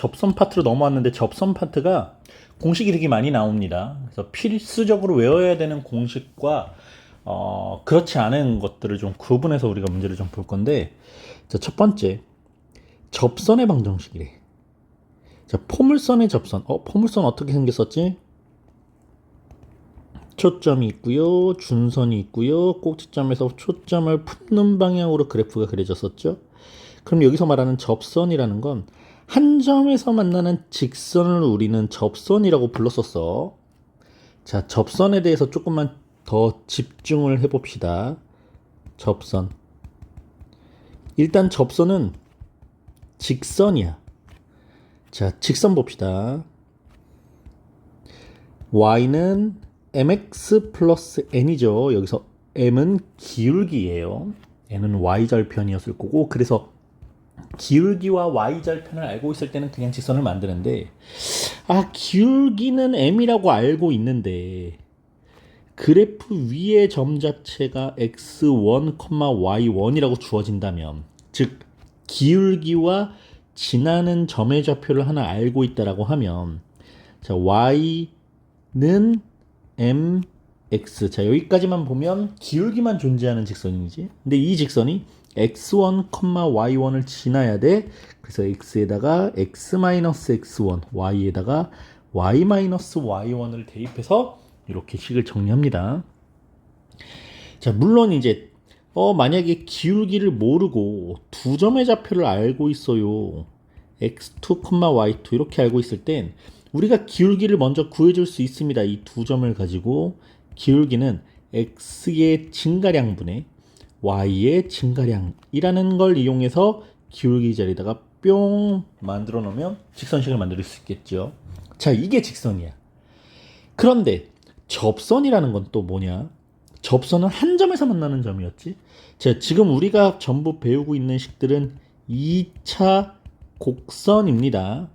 접선 파트로 넘어왔는데 접선 파트가 공식이 되게 많이 나옵니다. 그래서 필수적으로 외워야 되는 공식과 그렇지 않은 것들을 좀 구분해서 우리가 문제를 좀 볼 건데, 자, 첫 번째 접선의 방정식이래. 자, 포물선의 접선. 포물선 어떻게 생겼었지? 초점이 있고요, 준선이 있고요, 꼭지점에서 초점을 품는 방향으로 그래프가 그려졌었죠. 그럼 여기서 말하는 접선이라는 건 한 점에서 만나는 직선을 우리는 접선이라고 불렀었어. 자, 접선에 대해서 조금만 더 집중을 해봅시다. 접선. 일단 접선은 직선이야. 자, 직선 봅시다. y는 mx 플러스 n이죠. 여기서 m은 기울기예요. n은 y절편이었을 거고, 그래서 기울기와 y절편을 알고 있을 때는 그냥 직선을 만드는데, 기울기는 m이라고 알고 있는데 그래프 위의 점 자체가 x1, y1이라고 주어진다면, 즉 기울기와 지나는 점의 좌표를 하나 알고 있다라고 하면, 자, y는 mx. 자, 여기까지만 보면 기울기만 존재하는 직선이지. 근데 이 직선이 x1, y1을 지나야 돼. 그래서 x에다가 x-x1, y에다가 y-y1을 대입해서 이렇게 식을 정리합니다. 자, 물론 이제 만약에 기울기를 모르고 두 점의 좌표를 알고 있어요. x2, y2 이렇게 알고 있을 땐 우리가 기울기를 먼저 구해줄 수 있습니다. 이 두 점을 가지고 기울기는 x의 증가량분의 y의 증가량이라는 걸 이용해서 기울기 자리에다가 뿅 만들어 놓으면 직선식을 만들 수 있겠죠. 자, 이게 직선이야. 그런데 접선이라는 건 또 뭐냐? 접선은 한 점에서 만나는 점이었지. 자, 지금 우리가 전부 배우고 있는 식들은 2차 곡선입니다.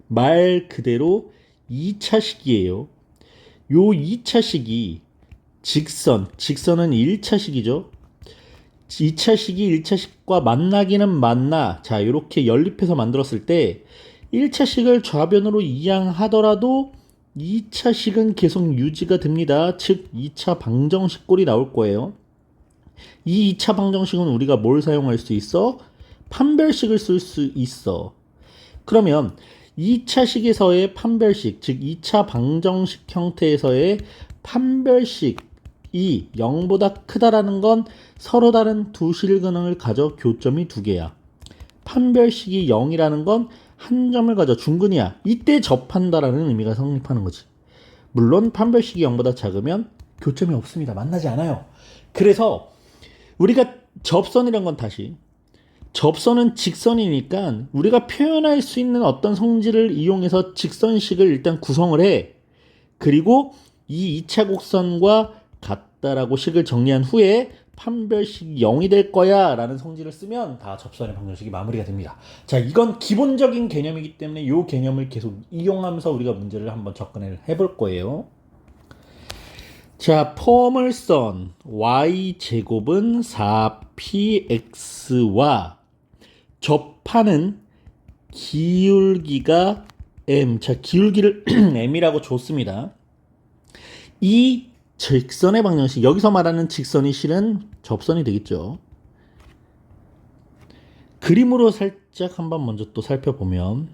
말 그대로 2차식이에요. 요 2차식이 직선은 1차식이죠. 2차식이 1차식과 만나기는 만나. 자, 이렇게 연립해서 만들었을 때 1차식을 좌변으로 이항하더라도 2차식은 계속 유지가 됩니다. 즉 2차 방정식꼴이 나올 거예요. 이 2차 방정식은 우리가 뭘 사용할 수 있어? 판별식을 쓸 수 있어. 그러면 2차식에서의 판별식, 즉 2차 방정식 형태에서의 판별식이 0보다 크다라는 건 서로 다른 두 실근항을 가져 교점이 두 개야. 판별식이 0이라는 건 한 점을 가져 중근이야. 이때 접한다라는 의미가 성립하는 거지. 물론 판별식이 0보다 작으면 교점이 없습니다. 만나지 않아요. 그래서 우리가 접선이란 건 다시, 접선은 직선이니까 우리가 표현할 수 있는 어떤 성질을 이용해서 직선식을 일단 구성을 해. 그리고 이 2차 곡선과 같다라고 식을 정리한 후에 판별식이 0이 될 거야 라는 성질을 쓰면 다 접선의 방정식이 마무리가 됩니다. 자, 이건 기본적인 개념이기 때문에 이 개념을 계속 이용하면서 우리가 문제를 한번 접근을 해볼 거예요. 자, 포물선 y제곱은 4px와 접하는 기울기가 m. 자, 기울기를 m이라고 줬습니다. 이 직선의 방정식, 여기서 말하는 직선이 실은 접선이 되겠죠. 그림으로 살짝 한번 먼저 또 살펴보면,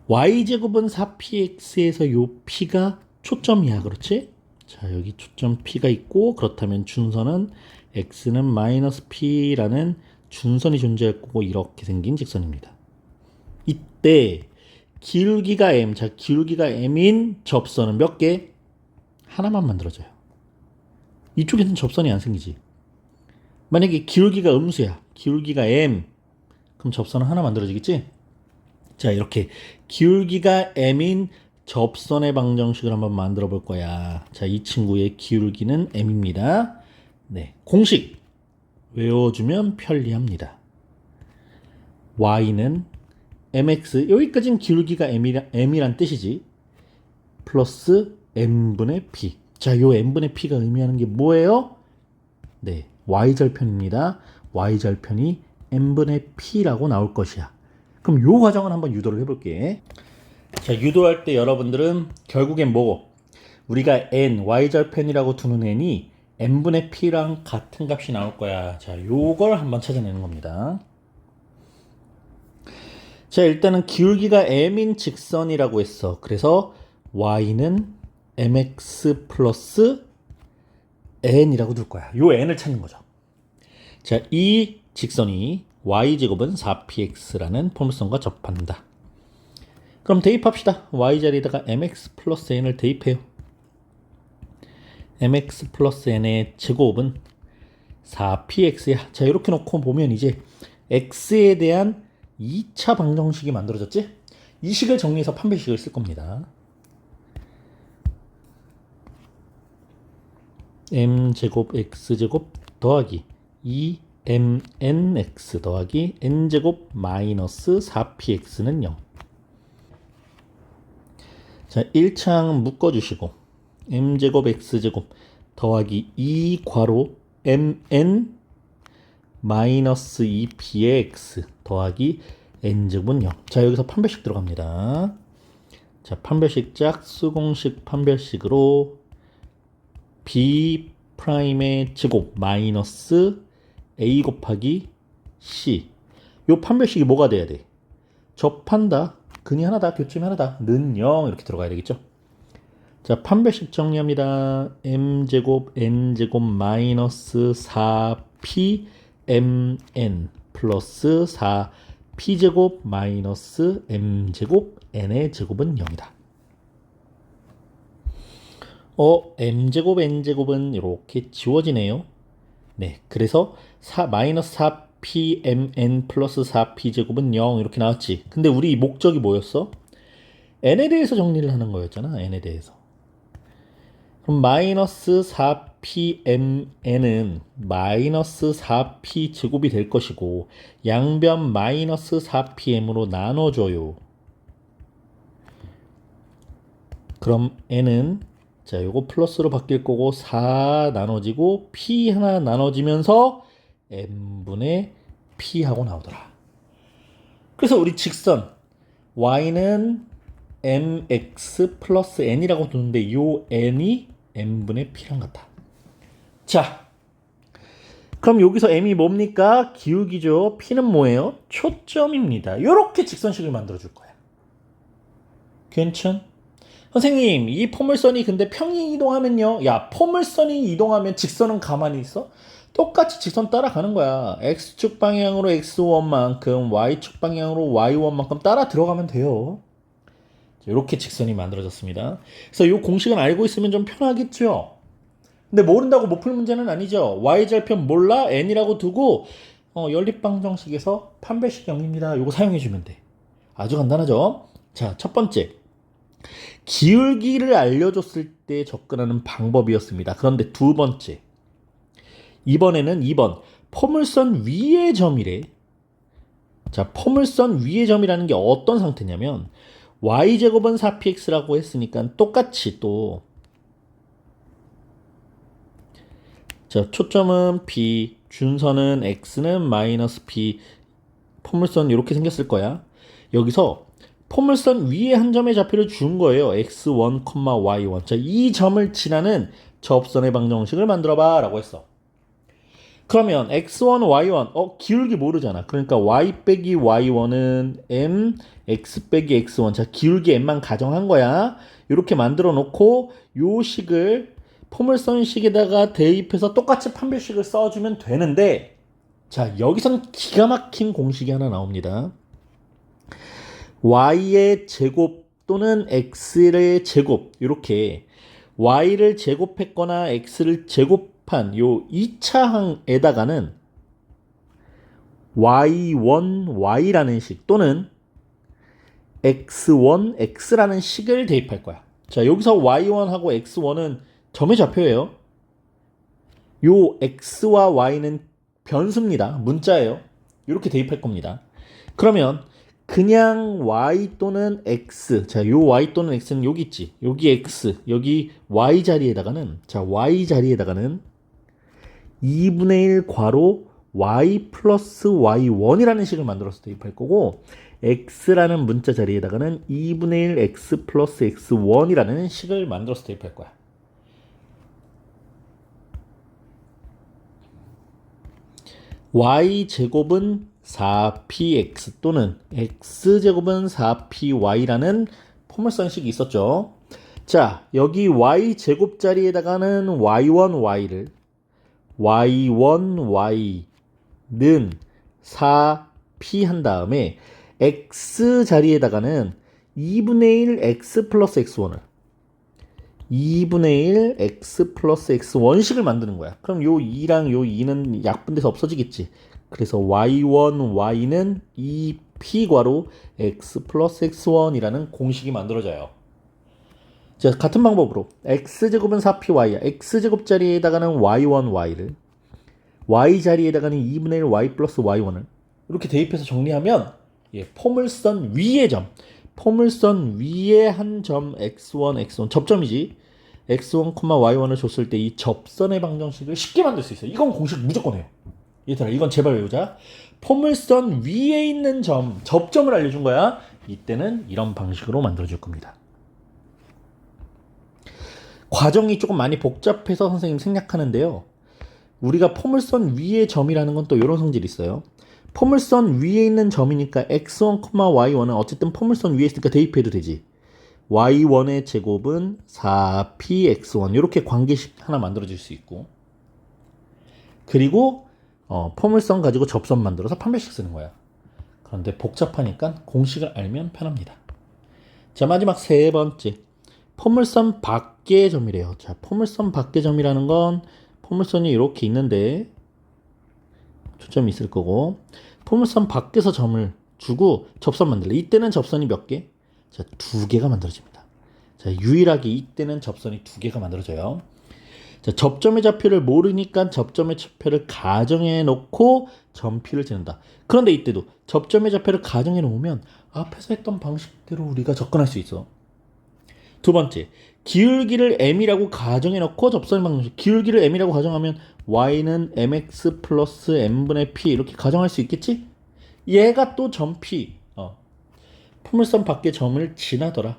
y제곱은 4px에서 요 p가 초점이야. 그렇지? 자, 여기 초점 p가 있고, 그렇다면 준선은 x는 마이너스 p라는 준선이 존재할 거고, 이렇게 생긴 직선입니다. 이때 기울기가 m. 자, 기울기가 m인 접선은 몇 개? 하나만 만들어져요. 이쪽에는 접선이 안 생기지. 만약에 기울기가 음수야, 기울기가 m, 그럼 접선은 하나 만들어지겠지? 자, 이렇게 기울기가 m인 접선의 방정식을 한번 만들어 볼 거야. 자, 이 친구의 기울기는 m입니다. 네, 공식 외워주면 편리합니다. y는 mx, 여기까지는 기울기가 m이란 뜻이지. 플러스 m분의 p. 자, 요 m분의 p가 의미하는 게 뭐예요? 네, y절편입니다. y절편이 n분의 p라고 나올 것이야. 그럼 요 과정을 한번 유도를 해볼게. 자, 유도할 때 여러분들은 결국엔 뭐고? 우리가 n, y절편이라고 두는 n이 n분의 p랑 같은 값이 나올 거야. 자, 요걸 한번 찾아내는 겁니다. 자, 일단은 기울기가 m인 직선이라고 했어. 그래서 y는 mx 플러스 n이라고 둘 거야. 요 n을 찾는 거죠. 자, 이 직선이 y제곱은 4px라는 포물선과 접한다. 그럼 대입합시다. y자리에다가 mx 플러스 n을 대입해요. mx 플러스 n의 제곱은 4px야. 자, 이렇게 놓고 보면 이제 x에 대한 2차 방정식이 만들어졌지? 이 식을 정리해서 판별식을 쓸 겁니다. m제곱 x제곱 더하기 2mnx 더하기 n제곱 마이너스 4px는 0. 자, 1창 묶어주시고 m제곱 x제곱 더하기 2 괄호 mn 마이너스 2p의 x 더하기 n제곱은 0. 자, 여기서 판별식 들어갑니다. 자, 판별식 짝수공식 판별식으로 b'의 제곱 마이너스 a 곱하기 c. 요 판별식이 뭐가 돼야 돼? 접한다. 근이 하나다. 교점이 하나다. 는 0 이렇게 들어가야 되겠죠? 자, 판별식 정리합니다. m제곱 n제곱 마이너스 4p mn 플러스 4p제곱 마이너스 m제곱 n의 제곱은 0이다. m제곱 n제곱은 이렇게 지워지네요. 네, 그래서 마이너스 4pmn 플러스 4p제곱은 0 이렇게 나왔지. 근데 우리 목적이 뭐였어? n에 대해서 정리를 하는 거였잖아. n에 대해서. 그럼 마이너스 4pmn은 마이너스 4p제곱이 될 것이고 양변 마이너스 4pm으로 나눠줘요. 그럼 n은 자, 요거 플러스로 바뀔 거고 4 나눠지고 p 하나 나눠지면서 n분의 p하고 나오더라. 그래서 우리 직선 y는 mx 플러스 n이라고 두는데 요 n이 n분의 p랑 같아. 자, 그럼 여기서 m이 뭡니까? 기울기죠. p는 뭐예요? 초점입니다. 요렇게 직선식을 만들어줄 거야. 괜찮? 선생님, 이 포물선이 근데 평행 이동하면요. 야, 포물선이 이동하면 직선은 가만히 있어? 똑같이 직선 따라가는 거야. x축 방향으로 x1만큼, y축 방향으로 y1만큼 따라 들어가면 돼요. 이렇게 직선이 만들어졌습니다. 그래서 이 공식은 알고 있으면 좀 편하겠죠? 근데 모른다고 못 풀 문제는 아니죠. y절편 몰라? n이라고 두고 연립방정식에서 판별식 영입니다. 이거 사용해주면 돼. 아주 간단하죠? 자, 첫 번째. 기울기를 알려줬을 때 접근하는 방법이었습니다. 그런데 두 번째. 이번에는 2번. 포물선 위의 점이래. 자, 포물선 위의 점이라는 게 어떤 상태냐면 y제곱은 4px라고 했으니까 똑같이 또 자, 초점은 p, 준선은 x는 마이너스 p, 포물선 이렇게 생겼을 거야. 여기서 포물선 위에 한 점의 좌표를 준 거예요. x1, y1. 자, 이 점을 지나는 접선의 방정식을 만들어봐 라고 했어. 그러면 x1, y1 기울기 모르잖아. 그러니까 y 빼기 y1은 m, x 빼기 x1. 자, 기울기 m만 가정한 거야. 이렇게 만들어 놓고 요 식을 포물선식에다가 대입해서 똑같이 판별식을 써주면 되는데 자, 여기선 기가 막힌 공식이 하나 나옵니다. y의 제곱 또는 x의 제곱 이렇게 y를 제곱했거나 x를 제곱한 요 2차 항에다가는 y1y라는 식 또는 x1x라는 식을 대입할 거야. 자, 여기서 y1하고 x1은 점의 좌표예요. 요 x와 y는 변수입니다. 문자예요. 이렇게 대입할 겁니다. 그러면 그냥 y 또는 x. 자, 요 y 또는 x는 여기 있지. 여기 x, 여기 y 자리에다가는 자, y 자리에다가는 2분의 1 괄호 y 플러스 y1이라는 식을 만들어서 대입할 거고 x라는 문자 자리에다가는 2분의 1 x 플러스 x1이라는 식을 만들어서 대입할 거야. y제곱은 4px 또는 x제곱은 4py라는 포물선식이 있었죠. 자, 여기 y제곱 자리에다가는 y1y를 y1y는 4p 한 다음에 x 자리에다가는 2분의 1 x 플러스 x1을 2분의 1 x 플러스 x1식을 만드는 거야. 그럼 요 2랑 요 2는 약분돼서 없어지겠지. 그래서 y1, y는 2p괄호 x 플러스 x1이라는 공식이 만들어져요. 자, 같은 방법으로 x제곱은 4py야. x제곱 자리에다가는 y1, y를 y 자리에다가는 2분의 1 y 플러스 y1을 이렇게 대입해서 정리하면 포물선 위의 점, 포물선 위에 한 점 x1, x1 접점이지. x1, y1을 줬을 때 이 접선의 방정식을 쉽게 만들 수 있어요. 이건 공식 무조건 해요. 얘들아, 이건 제발 외우자. 포물선 위에 있는 점, 접점을 알려준 거야. 이때는 이런 방식으로 만들어줄 겁니다. 과정이 조금 많이 복잡해서 선생님 생략하는데요. 우리가 포물선 위의 점이라는 건 또 이런 성질이 있어요. 포물선 위에 있는 점이니까 x1, y1은 어쨌든 포물선 위에 있으니까 대입해도 되지. y1의 제곱은 4px1 이렇게 관계식 하나 만들어질 수 있고 그리고 포물선 가지고 접선 만들어서 판별식 쓰는 거야. 그런데 복잡하니까 공식을 알면 편합니다. 자, 마지막 세 번째 포물선 밖의 점이래요. 자, 포물선 밖의 점이라는 건 포물선이 이렇게 있는데 초점이 있을 거고 포물선 밖에서 점을 주고 접선 만들래. 이때는 접선이 몇 개? 자, 2개가 만들어집니다. 자, 유일하게 이때는 접선이 2개가 만들어져요. 자, 접점의 좌표를 모르니까 접점의 좌표를 가정해 놓고 점피를 지는다. 그런데 이때도 접점의 좌표를 가정해 놓으면 앞에서 했던 방식대로 우리가 접근할 수 있어. 두 번째, 기울기를 m이라고 가정해 놓고 접선의 방정식. 기울기를 m이라고 가정하면 y는 mx 플러스 m분의 p 이렇게 가정할 수 있겠지? 얘가 또 점 p. 포물선 밖의 점을 지나더라.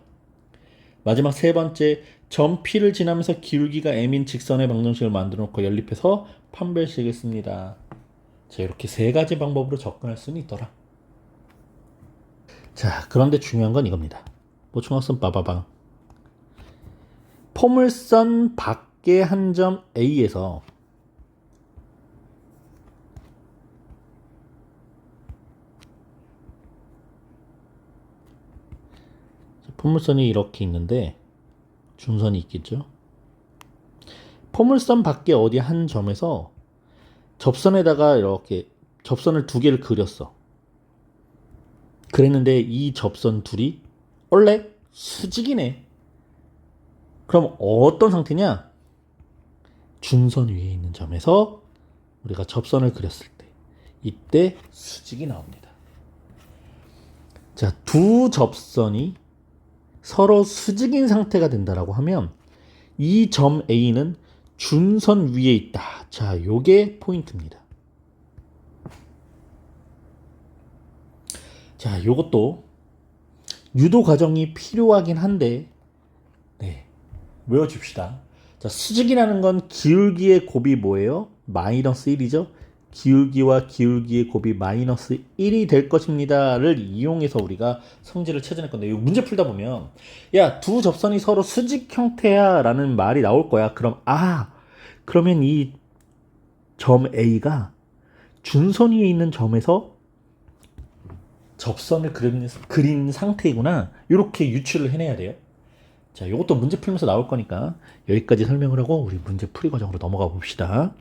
마지막 세 번째, 점 P를 지나면서 기울기가 M인 직선의 방정식을 만들어 놓고 연립해서 판별식을 씁니다. 자, 이렇게 세 가지 방법으로 접근할 수는 있더라. 자, 그런데 중요한 건 이겁니다. 보충학습 빠바방. 포물선 밖의 한 점 A에서 포물선이 이렇게 있는데 중선이 있겠죠. 포물선 밖에 어디 한 점에서 접선에다가 이렇게 접선을 2개를 그렸어. 그랬는데 이 접선 둘이 원래 수직이네. 그럼 어떤 상태냐? 중선 위에 있는 점에서 우리가 접선을 그렸을 때 이때 수직이 나옵니다. 자, 두 접선이 서로 수직인 상태가 된다라고 하면 이 점 A는 중선 위에 있다. 자, 요게 포인트입니다. 자, 요것도 유도 과정이 필요하긴 한데 외워줍시다. 자, 수직이라는 건 기울기의 곱이 뭐예요? 마이너스 1이죠. 기울기와 기울기의 곱이 마이너스 1이 될 것입니다를 이용해서 우리가 성질을 찾아낼 건데 이 문제 풀다 보면 야, 두 접선이 서로 수직 형태야 라는 말이 나올 거야. 그러면 이 점 A가 중선 위에 있는 점에서 접선을 그린 상태이구나. 이렇게 유추를 해내야 돼요. 자, 이것도 문제 풀면서 나올 거니까 여기까지 설명을 하고 우리 문제 풀이 과정으로 넘어가 봅시다.